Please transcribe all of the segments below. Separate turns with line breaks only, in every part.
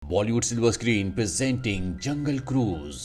Bollywood silver screen presenting जंगल cruise.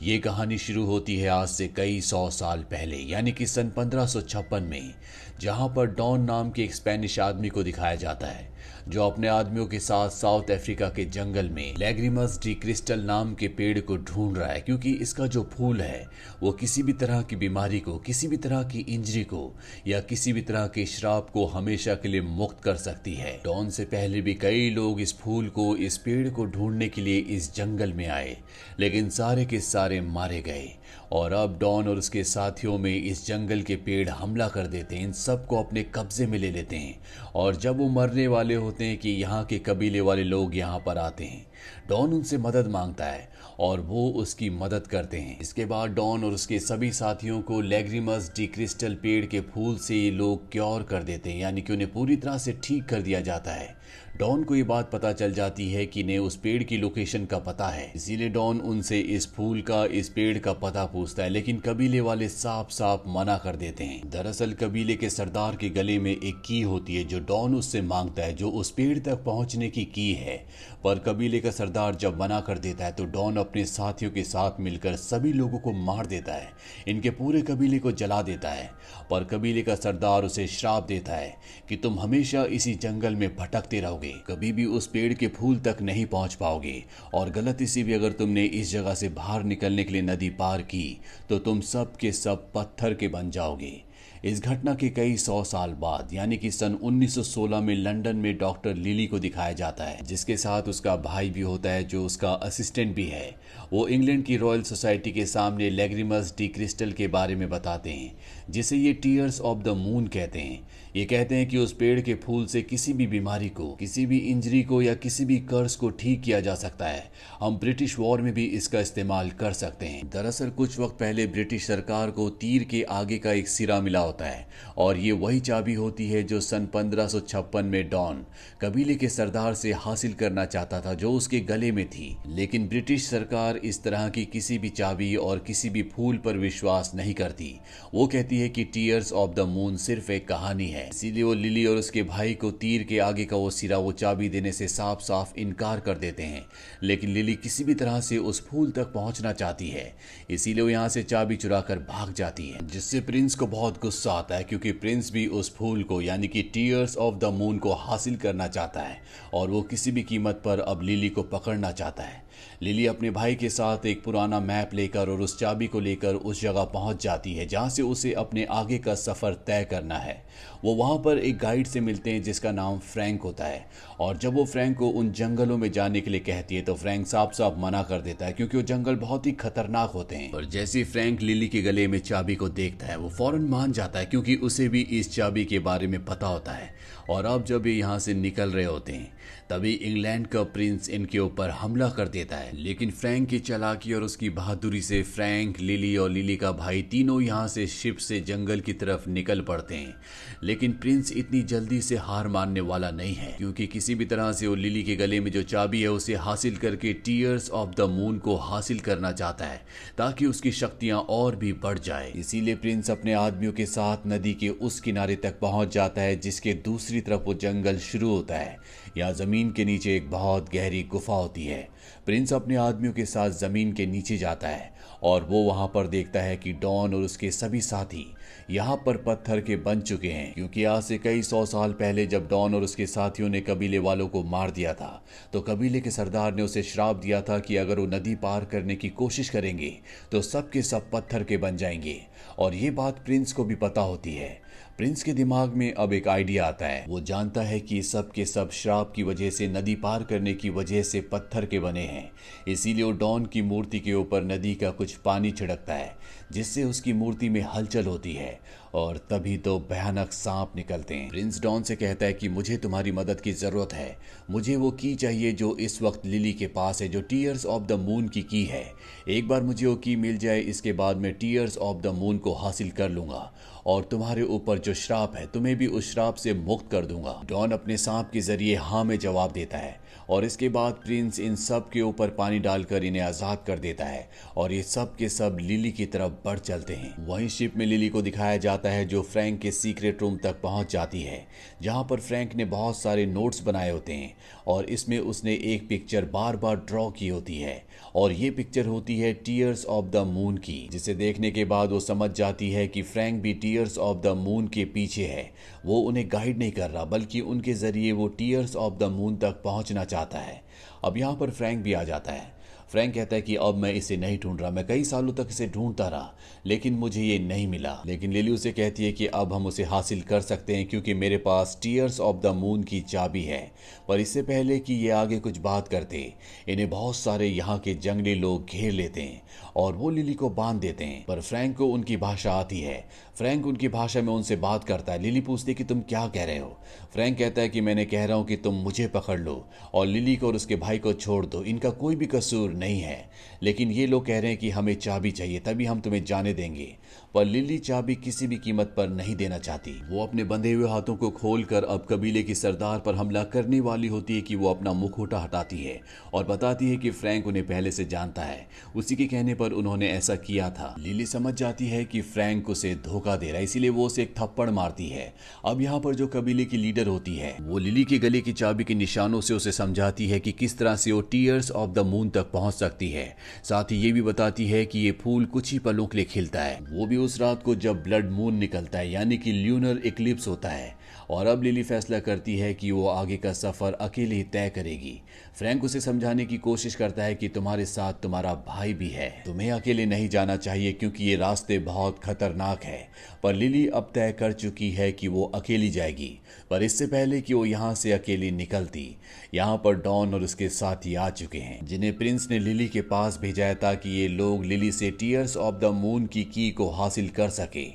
ये कहानी शुरू होती है आज से कई सौ साल पहले यानी कि सन 1556 में, जहां पर डॉन नाम के एक स्पेनिश आदमी को दिखाया जाता है जो अपने आदमियों के साथ साउथ अफ्रीका के जंगल में लैग्रिमस डी क्रिस्टल नाम के पेड़ को ढूंढ रहा है, क्योंकि इसका जो फूल है वो किसी भी तरह की बीमारी को, किसी भी तरह की इंजरी को या किसी भी तरह के श्राप को हमेशा के लिए मुक्त कर सकती है। डॉन से पहले भी कई लोग इस फूल को, इस पेड़ को ढूंढने के लिए इस जंगल में आए, लेकिन सारे के सारे मारे गए। और अब डॉन और उसके साथियों में इस जंगल के पेड़ हमला कर देते हैं, इन सबको अपने कब्जे में ले लेते हैं। और जब वो मरने वाले होते हैं कि यहाँ के कबीले वाले लोग यहाँ पर आते हैं, डॉन उनसे मदद मांगता है और वो उसकी मदद करते हैं। इसके बाद डॉन और उसके सभी साथियों को लैग्रिमस डी क्रिस्टल पेड़ के फूल से ये लोग क्योर कर देते हैं, यानी कि उन्हें पूरी तरह से ठीक कर दिया जाता है। डॉन को ये बात पता चल जाती है कि इन्हें उस पेड़ की लोकेशन का पता है, इसीलिए डॉन उनसे इस फूल का, इस पेड़ का पता पूछता है, लेकिन कबीले वाले साफ साफ मना कर देते हैं। दरअसल कबीले के सरदार के गले में एक की होती है जो डॉन उससे मांगता है, जो उस पेड़ तक पहुंचने की है। पर कबीले का सरदार जब मना कर देता है तो डॉन अपने साथियों के साथ मिलकर सभी लोगों को मार देता है, इनके पूरे कबीले को जला देता है। पर कबीले का सरदार उसे श्राप देता है कि तुम हमेशा इसी जंगल में भटकते रहोगे, कभी भी उस पेड़ के फूल तक नहीं पहुंच पाओगे, और गलती से भी अगर तुमने इस जगह से बाहर निकलने के लिए नदी पार की तो तुम सब के सब पत्थर के बन जाओगे। इस घटना के कई सौ साल बाद यानी कि सन 1916 में लंदन में डॉक्टर लिली को दिखाया जाता है, जिसके साथ उसका भाई भी होता है जो उसका असिस्टेंट भी है। वो इंग्लैंड की रॉयल सोसाइटी के सामने लैग्रिमस डी क्रिस्टल के बारे में बताते हैं, जिसे ये टीयर्स ऑफ द मून कहते हैं। ये कहते हैं कि उस पेड़ के फूल से किसी भी बीमारी को, किसी भी इंजरी को या किसी भी कर्ज को ठीक किया जा सकता है। हम ब्रिटिश वॉर में भी इसका इस्तेमाल कर सकते हैं। दरअसल कुछ वक्त पहले ब्रिटिश सरकार को तीर के आगे का एक सिरा मिला होता है, और ये वही चाबी होती है जो सन 1556 में डॉन कबीले के सरदार से हासिल करना चाहता था, जो उसके गले में थी। लेकिन ब्रिटिश सरकार इस तरह की किसी भी चाबी और किसी भी फूल पर विश्वास नहीं करती। वो कहती है कि टीयर्स ऑफ द मून सिर्फ एक कहानी है, इसीलिए वो लिली और उसके भाई को तीर के आगे का वो सिरा, वो चाबी देने से साफ साफ इनकार कर देते हैं। लेकिन लिली किसी भी तरह से उस फूल तक पहुंचना चाहती है, इसीलिए वो यहाँ से चाबी चुराकर भाग जाती है, जिससे प्रिंस को बहुत गुस्सा आता है, क्योंकि प्रिंस भी उस फूल को यानी कि टीयर्स ऑफ द मून को हासिल करना चाहता है और वो किसी भी कीमत पर अब लिली को पकड़ना चाहता है। लिली अपने भाई के साथ एक पुराना मैप लेकर और उस चाबी को लेकर उस जगह पहुंच जाती है जहां से उसे अपने आगे का सफर तय करना है। वो वहां पर एक गाइड से मिलते हैं जिसका नाम फ्रैंक होता है, और जब वो फ्रैंक को उन जंगलों में जाने के लिए कहती है तो फ्रैंक साफ साफ मना कर देता है, क्योंकि वो जंगल बहुत ही खतरनाक होते हैं। और जैसे फ्रैंक लिली के गले में चाबी को देखता है वो फौरन मान जाता है, क्योंकि उसे भी इस चाबी के बारे में पता होता है। और अब जब ये यहाँ से निकल रहे होते हैं तभी इंग्लैंड का प्रिंस इनके ऊपर हमला कर देता है, लेकिन फ्रैंक की चालाकी और उसकी बहादुरी से फ्रैंक, लिली और लिली का भाई तीनों यहाँ से शिप से जंगल की तरफ निकल पड़ते हैं। लेकिन प्रिंस इतनी जल्दी से हार मानने वाला नहीं है, क्योंकि किसी भी तरह से वो लिली के गले में जो चाबी है उसे हासिल करके टीयर्स ऑफ द मून को हासिल करना चाहता है, ताकि उसकी शक्तियां और भी बढ़ जाए। इसीलिए प्रिंस अपने आदमियों के साथ नदी के उस किनारे तक पहुंच जाता है जिसके दूसरी तरफ वो जंगल शुरू होता है। यहाँ जमीन के नीचे एक बहुत गहरी गुफा होती है। प्रिंस अपने आदमियों के साथ जमीन के नीचे जाता है और वो वहां पर देखता है कि डॉन और उसके सभी साथी यहाँ पर पत्थर के बन चुके हैं, क्योंकि आज से कई सौ साल पहले जब डॉन और उसके साथियों ने कबीले वालों को मार दिया था तो कबीले के सरदार ने उसे श्राप दिया था कि अगर वो नदी पार करने की कोशिश करेंगे तो सब के सब पत्थर के बन जाएंगे। और ये बात प्रिंस को भी पता होती है। प्रिंस के दिमाग में अब एक आइडिया आता है। वो जानता है कि सब के सब श्राप की वजह से, नदी पार करने की वजह से पत्थर के बने हैं, इसीलिए वो डॉन की मूर्ति के ऊपर नदी का कुछ पानी छिड़कता है, जिससे उसकी मूर्ति में हलचल होती है, और तभी तो भयानक सांप निकलते हैं। प्रिंस डॉन से कहता है कि मुझे तुम्हारी मदद की जरूरत है, मुझे वो की चाहिए जो इस वक्त लिली के पास है, जो टीयर्स ऑफ द मून की है। एक बार मुझे वो की मिल जाए, इसके बाद मैं टीयर्स ऑफ द मून को हासिल कर लूंगा और तुम्हारे ऊपर जो श्राप है तुम्हें भी उस श्राप से मुक्त कर दूंगा। डॉन अपने सांप के जरिए हाँ में जवाब देता है और इसके बाद प्रिंस इन सब के ऊपर पानी डालकर इन्हें आज़ाद कर देता है और ये सब के सब लिली की तरफ बढ़ चलते हैं। वहीं शिप में लिली को दिखाया जाता है जो फ्रैंक के सीक्रेट रूम तक पहुंच जाती है, जहां पर फ्रैंक ने बहुत सारे नोट्स बनाए होते हैं और इसमें उसने एक पिक्चर बार बार ड्रॉ की होती है और ये पिक्चर होती है टीयर्स ऑफ द मून की, जिसे देखने के बाद वो समझ जाती है कि फ्रैंक भी टीयर्स ऑफ द मून के पीछे है। वो उन्हें गाइड नहीं कर रहा बल्कि उनके जरिए वो टीयर्स ऑफ द मून तक पहुंचना चाहता है। अब यहाँ पर फ्रैंक भी आ जाता है। फ्रैंक कहता है कि अब मैं इसे नहीं ढूंढ रहा, मैं कई सालों तक इसे ढूंढता रहा लेकिन मुझे ये नहीं मिला। लेकिन लिली उसे कहती है कि अब हम उसे हासिल कर सकते हैं क्योंकि मेरे पास टीयर्स ऑफ द मून की चाबी है। पर इससे पहले कि ये आगे कुछ बात करते, इन्हें बहुत सारे यहाँ के जंगली लोग घेर लेते हैं और वो लिली को बांध देते हैं। पर फ्रैंक को उनकी भाषा आती है। फ्रैंक उनकी भाषा में उनसे बात करता है। लिली पूछती है कि तुम क्या कह रहे हो। फ्रैंक कहता है कि मैंने कह रहा हूँ कि तुम मुझे पकड़ लो और लिली को और उसके भाई को छोड़ दो, इनका कोई भी कसूर नहीं है। लेकिन ये लोग कह रहे हैं कि हमें चाबी चाहिए तभी हम तुम्हें जाने देंगे। पर लिली चाबी किसी भी कीमत पर नहीं देना चाहती। वो अपने बंधे हुए हाथों को खोलकर अब कबीले की सरदार पर हमला करने वाली होती है कि वो अपना मुखौटा हटाती है और बताती है कि फ्रैंक उन्हें पहले से जानता है, उसी के कहने पर उन्होंने ऐसा किया था। लिली समझ जाती है कि फ्रैंक उसे धोखा दे रहा है, इसीलिए वो उसे एक थप्पड़ मारती है। अब यहाँ पर जो कबीले की लीडर होती है वो लिली के गले की चाबी के निशानों से उसे समझाती है कि किस तरह से वो टीयर्स ऑफ द मून तक पहुंच सकती है। साथ ही ये भी बताती है कि ये फूल कुछ ही पलों के लिए खिलता है, वो भी उस रात को जब ब्लड मून निकलता है यानी कि ल्यूनर इक्लिप्स होता है। और अब लिली फैसला करती है कि वो आगे का सफर अकेले ही तय करेगी। फ्रैंक उसे समझाने की कोशिश करता है कि तुम्हारे साथ तुम्हारा भाई भी है, तुम्हें अकेले नहीं जाना चाहिए क्योंकि ये रास्ते बहुत खतरनाक है। पर लिली अब तय कर चुकी है कि वो अकेली जाएगी। पर इससे पहले कि वो यहाँ से अकेली निकलती, यहाँ पर डॉन और उसके साथी आ चुके हैं जिन्हें प्रिंस ने लिली के पास भेजा है ताकि ये लोग लिली से टीयर्स ऑफ द मून की को हासिल कर सके।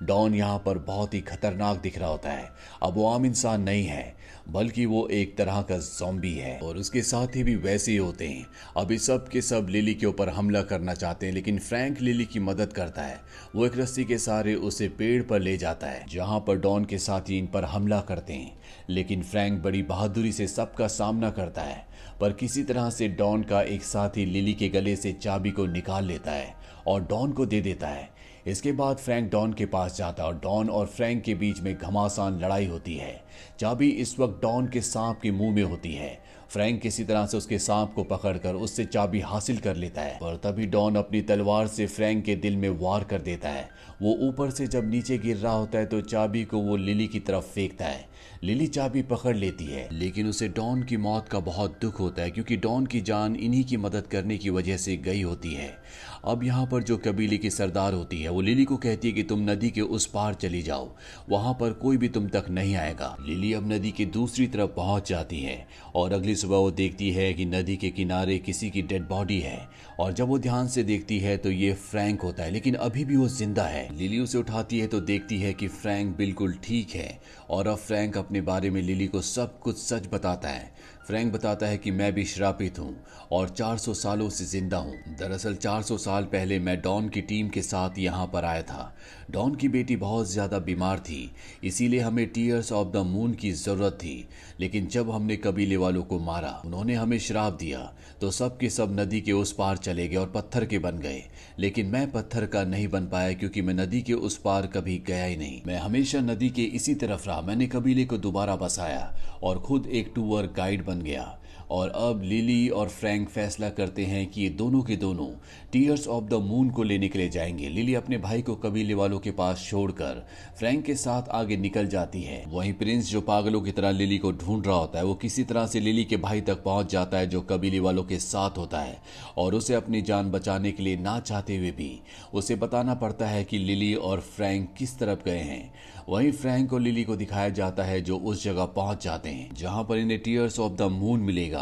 डॉन यहाँ पर बहुत ही खतरनाक दिख रहा होता है। अब वो आम इंसान नहीं है बल्कि वो एक तरह का ज़ॉम्बी है और उसके साथी भी वैसे ही होते हैं। अब इस सब के सब लिली के ऊपर हमला करना चाहते हैं लेकिन फ्रैंक लिली की मदद करता है। वो एक रस्सी के सहारे उसे पेड़ पर ले जाता है जहाँ पर डॉन के साथी इन पर हमला करते हैं। लेकिन फ्रैंक बड़ी बहादुरी से सबका सामना करता है। पर किसी तरह से डॉन का एक साथी लिली के गले से चाबी को निकाल लेता है और डॉन को दे देता है। इसके बाद फ्रैंक डॉन के पास जाता है और डॉन और फ्रैंक के बीच में घमासान लड़ाई होती है। चाबी इस वक्त डॉन के सांप के मुंह में होती है। फ्रैंक किसी तरह से उसके सांप को पकड़कर उससे चाबी हासिल कर लेता है। पर तभी डॉन अपनी तलवार से फ्रैंक के दिल में वार कर देता है। वो ऊपर से जब नीचे गिर रहा होता है तो चाबी को वो लिली की तरफ फेंकता है। लिली चाबी पकड़ लेती है लेकिन उसे डॉन की मौत का बहुत दुख होता है क्योंकि डॉन की जान इन्हीं की मदद करने की वजह से गई होती है। अब यहाँ पर जो कबीले की सरदार होती है वो लिली को कहती है कि तुम नदी के उस पार चली जाओ, वहां पर कोई भी तुम तक नहीं आएगा। लिली अब नदी के दूसरी तरफ पहुंच जाती है और अगली सुबह वो देखती है कि नदी के किनारे किसी की डेड बॉडी है और जब वो ध्यान से देखती है तो ये फ्रैंक होता है लेकिन अभी भी वो जिंदा है। लिली उसे उठाती है तो देखती है कि फ्रैंक बिल्कुल ठीक है और अब फ्रैंक अपने बारे में लिली को सब कुछ सच बताता है। फ्रैंक बताता है कि मैं भी श्रापित हूँ और 400 सालों से जिंदा हूँ। दरअसल 400 साल पहले मैं डॉन की टीम के साथ यहाँ पर आया था। डॉन की बेटी बहुत ज़्यादा बीमार थी, इसीलिए हमें टीयर्स ऑफ द मून की ज़रूरत थी। लेकिन जब हमने कबीले वालों को मारा, उन्होंने हमें श्राप दिया, तो सब के सब नदी के उस पार चले गए और पत्थर के बन गए। लेकिन मैं पत्थर का नहीं बन पाया क्योंकि मैं नदी के उस पार कभी गया ही नहीं। मैं हमेशा नदी के इसी तरफ रहा। मैंने कबीले को दोबारा बसाया और खुद एक टूर गाइड बन गया। और अब लिली और फ्रैंक फैसला करते हैं कि ये दोनों के दोनों टीयर्स ऑफ द मून को लेने के लिए जाएंगे। लिली अपने भाई को कबीले वालों के पास छोड़कर फ्रैंक के साथ आगे निकल जाती है। वहीं प्रिंस जो पागलों की तरह लिली को ढूंढ रहा होता है वो किसी तरह से लिली के भाई तक पहुंच जाता है जो कबीले वालों के साथ होता है और उसे अपनी जान बचाने के लिए ना चाहते हुए भी उसे बताना पड़ता है कि लिली और फ्रैंक किस तरफ गए हैं। वहीं फ्रैंक और लिली को दिखाया जाता है जो उस जगह पहुंच जाते हैं जहां पर इन्हें टीयर्स ऑफ द मून मिलेगा।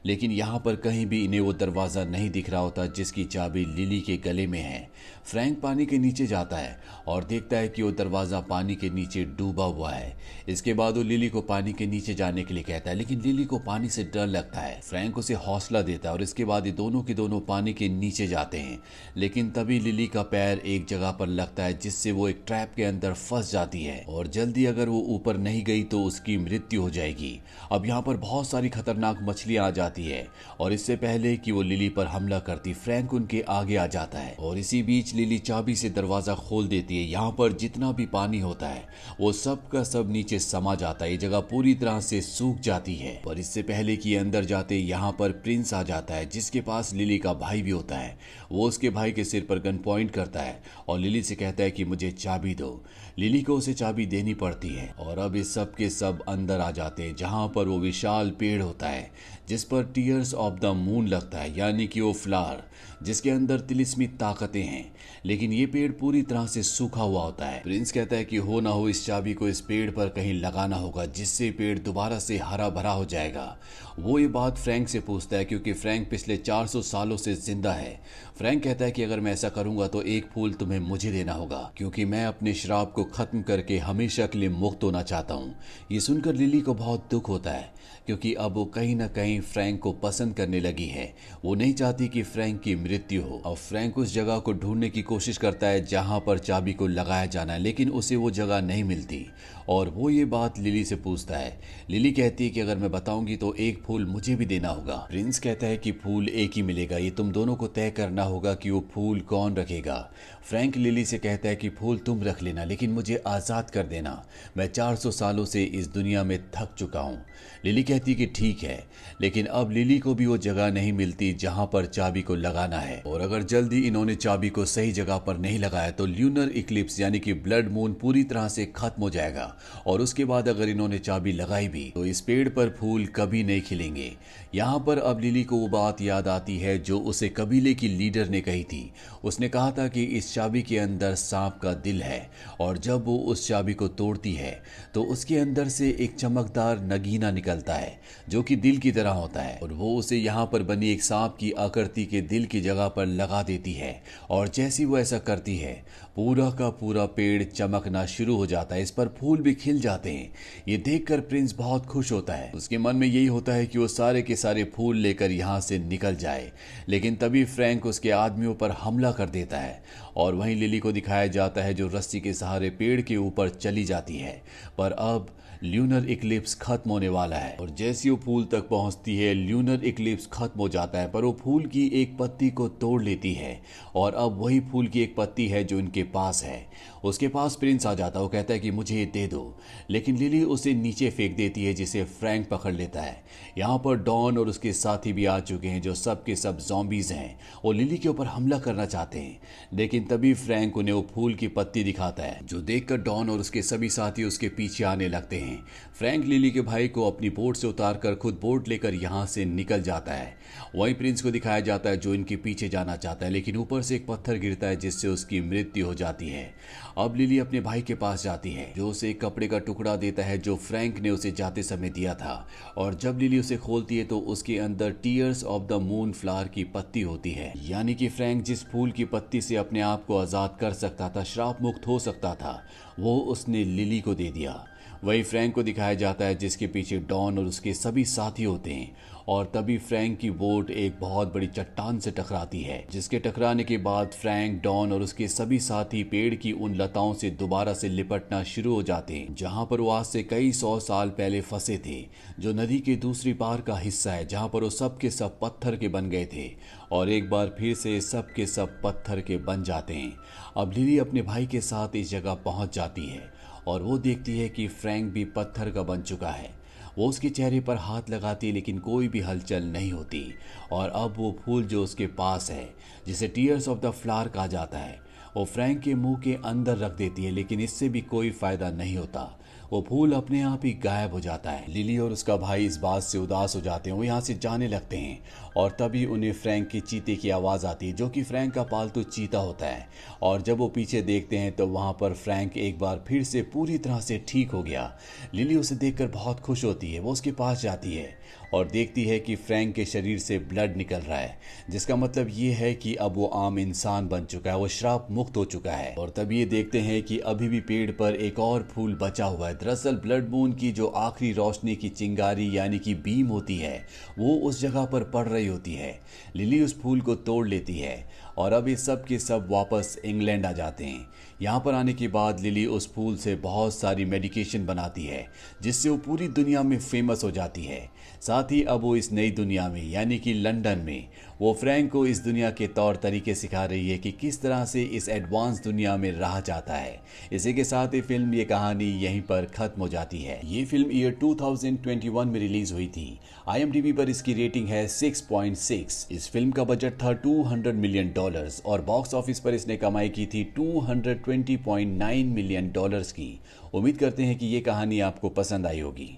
लेकिन यहाँ पर कहीं भी इन्हें वो दरवाज़ा नहीं दिख रहा होता जिसकी चाबी लिली के गले में है। फ्रैंक पानी के नीचे जाता है और देखता है कि वो दरवाज़ा पानी के नीचे डूबा हुआ है। इसके बाद वो लिली को पानी के नीचे जाने के लिए कहता है, लेकिन लिली को पानी से डर लगता है। फ्रैंक उसे हौसला देता है और इसके बाद ये दोनों के दोनों पानी के नीचे जाते हैं। लेकिन तभी लिली का पैर एक जगह पर लगता है जिससे वो एक ट्रैप के अंदर फंस जाती है और जल्दी अगर वो ऊपर नहीं गई तो उसकी मृत्यु हो जाएगी। अब यहाँ पर बहुत सारी खतरनाक मछलियां आ जाती है और इससे पहले कि वो लिली पर हमला करती, फ्रैंक उनके आगे आ जाता है और इसी बीच लिली चाबी से दरवाजा खोल देती है। यहाँ पर जितना भी पानी होता है वो सब का सब नीचे समा जाता है। ये जगह पूरी तरह से सूख जाती है। और इससे पहले कि अंदर जाते यहाँ पर प्रिंस आ जाता है जिसके पास लिली का भाई भी होता है। वो उसके भाई के सिर पर गन पॉइंट करता है और लिली से कहता है कि मुझे चाबी दो। लिली को उसे चाबी देनी पड़ती है और अब इस सब के सब अंदर आ जाते हैं जहां पर वो विशाल पेड़ होता है जिस पर टीयर्स ऑफ द मून लगता है, यानी कि वो फ्लावर जिसके अंदर तिलिस्मी ताकतें हैं। लेकिन ये पेड़ पूरी तरह से सूखा हुआ होता है। प्रिंस कहता है कि हो ना हो इस चाबी को इस पेड़ पर कहीं लगाना होगा जिससे पेड़ दोबारा से हरा भरा हो जाएगा। वो ये बात फ्रैंक से पूछता है क्योंकि फ्रैंक पिछले 400 सालों से जिंदा है। फ्रैंक कहता है कि अगर मैं ऐसा करूंगा तो एक फूल तुम्हें मुझे देना होगा क्योंकि मैं अपने श्राप को खत्म करके हमेशा के लिए मुक्त होना चाहता हूँ। ये सुनकर लिली को बहुत दुख होता है क्योंकि अब वो कहीं ना कहीं फ्रैंक को पसंद करने लगी है। वो नहीं चाहती कि फ्रैंक की मृत्यु हो। अब फ्रैंक उस जगह को ढूंढने की कोशिश करता है जहां पर चाबी को लगाया जाना है, लेकिन उसे वो जगह नहीं मिलती और वो ये बात लिली से पूछता है। लिली कहती है कि अगर मैं बताऊंगी तो एक फूल मुझे भी देना होगा। प्रिंस कहता है कि फूल एक ही मिलेगा, ये तुम दोनों को तय करना होगा कि वो फूल कौन रखेगा। फ्रैंक लिली से कहता है कि फूल तुम रख लेना लेकिन मुझे आज़ाद कर देना, मैं 400 सालों से इस दुनिया में थक चुका हूँ। लिली कहती है कि ठीक है, लेकिन अब लिली को भी वो जगह नहीं मिलती जहां पर चाबी को लगाना है और अगर जल्दी इन्होंने चाबी को सही जगह पर नहीं लगाया तो ल्यूनर इक्लिप्स यानी कि ब्लड मून पूरी तरह से खत्म हो जाएगा और उसके बाद अगर इन्होंने चाबी लगाई भी तो इस पेड़ पर फूल कभी नहीं खिलेंगे। यहाँ पर अब लिली को वो बात याद आती है जो उसे कबीले की लीडर ने कही थी। उसने कहा था कि इस चाबी के अंदर सांप का दिल है और जब वो उस चाबी को तोड़ती है तो उसके अंदर से एक चमकदार नगीना निकलता है जो कि दिल की तरह होता है और वो उसे यहाँ पर बनी एक सांप की आकृति के दिल की जगह पर लगा देती है और जैसी वो ऐसा करती है पूरा का पूरा पेड़ चमकना शुरू हो जाता है। इस पर फूल भी खिल जाते हैं। ये देखकर प्रिंस बहुत खुश होता है। उसके मन में यही होता है कि वो सारे के सारे फूल लेकर यहाँ से निकल जाए, लेकिन तभी फ्रैंक उसके आदमियों पर हमला कर देता है और वहीं लिली को दिखाया जाता है जो रस्सी के सहारे पेड़ के ऊपर चली जाती है। पर अब ल्यूनर इक्लिप्स खत्म होने वाला है और जैसी वो फूल तक पहुंचती है ल्यूनर इक्लिप्स खत्म हो जाता है, पर वो फूल की एक पत्ती को तोड़ लेती है और अब वही फूल की एक पत्ती है जो इनके पास है। उसके पास प्रिंस आ जाता है। वो कहता है कि मुझे ये दे दो, लेकिन लिली उसे नीचे फेंक देती है जिसे फ्रैंक पकड़ लेता है। यहाँ पर डॉन और उसके साथी भी आ चुके हैं जो सब के सब ज़ॉम्बीज हैं और लिली के ऊपर हमला करना चाहते हैं, लेकिन तभी फ्रैंक उन्हें वो फूल की पत्ती दिखाता है जो देखकर डॉन और उसके सभी साथी उसके पीछे आने लगते हैं। फ्रैंक लिली के भाई को अपनी बोट से उतारकर खुद बोट लेकर यहाँ से निकल जाता है। वहीं प्रिंस को दिखाया जाता है जो इनके पीछे जाना चाहता है, लेकिन ऊपर से एक पत्थर गिरता है जिससे उसकी मृत्यु हो जाती है। अब लिली अपने भाई के पास जाती है जो उसे एक कपड़े का टुकड़ा देता है जो फ्रैंक ने उसे जाते समय दिया था और जब लिली उसे खोलती है तो उसके अंदर tears of the moon flower की पत्ती होती है, यानी कि फ्रैंक जिस फूल की पत्ती से अपने आप को आजाद कर सकता था, श्राप मुक्त हो सकता था, वो उसने लिली को दे दिया। वही फ्रैंक को दिखाया जाता है जिसके पीछे डॉन और उसके सभी साथी होते हैं और तभी फ्रैंक की बोट एक बहुत बड़ी चट्टान से टकराती है जिसके टकराने के बाद फ्रैंक, डॉन और उसके सभी साथी पेड़ की उन लताओं से दोबारा से लिपटना शुरू हो जाते हैं जहां पर वो आज से कई 100 साल पहले फंसे थे, जो नदी के दूसरी पार का हिस्सा है जहां पर वो सब के सब पत्थर के बन गए थे और एक बार फिर से सब के सब पत्थर के बन जाते हैं। अब लिली अपने भाई के साथ इस जगह पहुंच जाती है और वो देखती है कि फ्रैंक भी पत्थर का बन चुका है। वो उसके चेहरे पर हाथ लगाती है लेकिन कोई भी हलचल नहीं होती और अब वो फूल जो उसके पास है जिसे टीयर्स ऑफ द फ्लावर कहा जाता है वो फ्रैंक के मुंह के अंदर रख देती है, लेकिन इससे भी कोई फायदा नहीं होता। वो फूल अपने आप ही गायब हो जाता है। लिली और उसका भाई इस बात से उदास हो जाते हैं, वो यहाँ से जाने लगते हैं और तभी उन्हें फ्रैंक की चीते की आवाज आती है जो कि फ्रैंक का पालतू चीता होता है और जब वो पीछे देखते हैं तो वहां पर फ्रैंक एक बार फिर से पूरी तरह से ठीक हो गया। लिली उसे देखकर बहुत खुश होती है। वो उसके पास जाती है और देखती है कि फ्रैंक के शरीर से ब्लड निकल रहा है, जिसका मतलब ये है कि अब वो आम इंसान बन चुका है, वो श्राप मुक्त हो चुका है। और तब ये देखते हैं कि अभी भी पेड़ पर एक और फूल बचा हुआ है। दरअसल ब्लड मून की जो आखिरी रोशनी की चिंगारी यानी कि बीम होती है वो उस जगह पर पड़ रही होती है। लिली उस फूल को तोड़ लेती है और अब ये सब के सब वापस इंग्लैंड आ जाते हैं। यहाँ पर आने के बाद लिली उस फूल से बहुत सारी मेडिकेशन बनाती है जिससे वो पूरी दुनिया में फेमस हो जाती है। साथ ही अब वो इस नई दुनिया में यानी कि लंदन में वो फ्रैंक को इस दुनिया के तौर तरीके सिखा रही है कि किस तरह से इस एडवांस दुनिया में रहा जाता है। इसी के साथ ही फिल्म ये कहानी यहीं पर खत्म हो जाती है। ये फिल्म ईयर 2021 में रिलीज हुई थी। IMDb पर इसकी रेटिंग है 6.6। इस फिल्म का बजट था $200 मिलियन और बॉक्स ऑफिस पर इसने कमाई की थी $220.9 मिलियन की। उम्मीद करते हैं कि ये कहानी आपको पसंद आई होगी।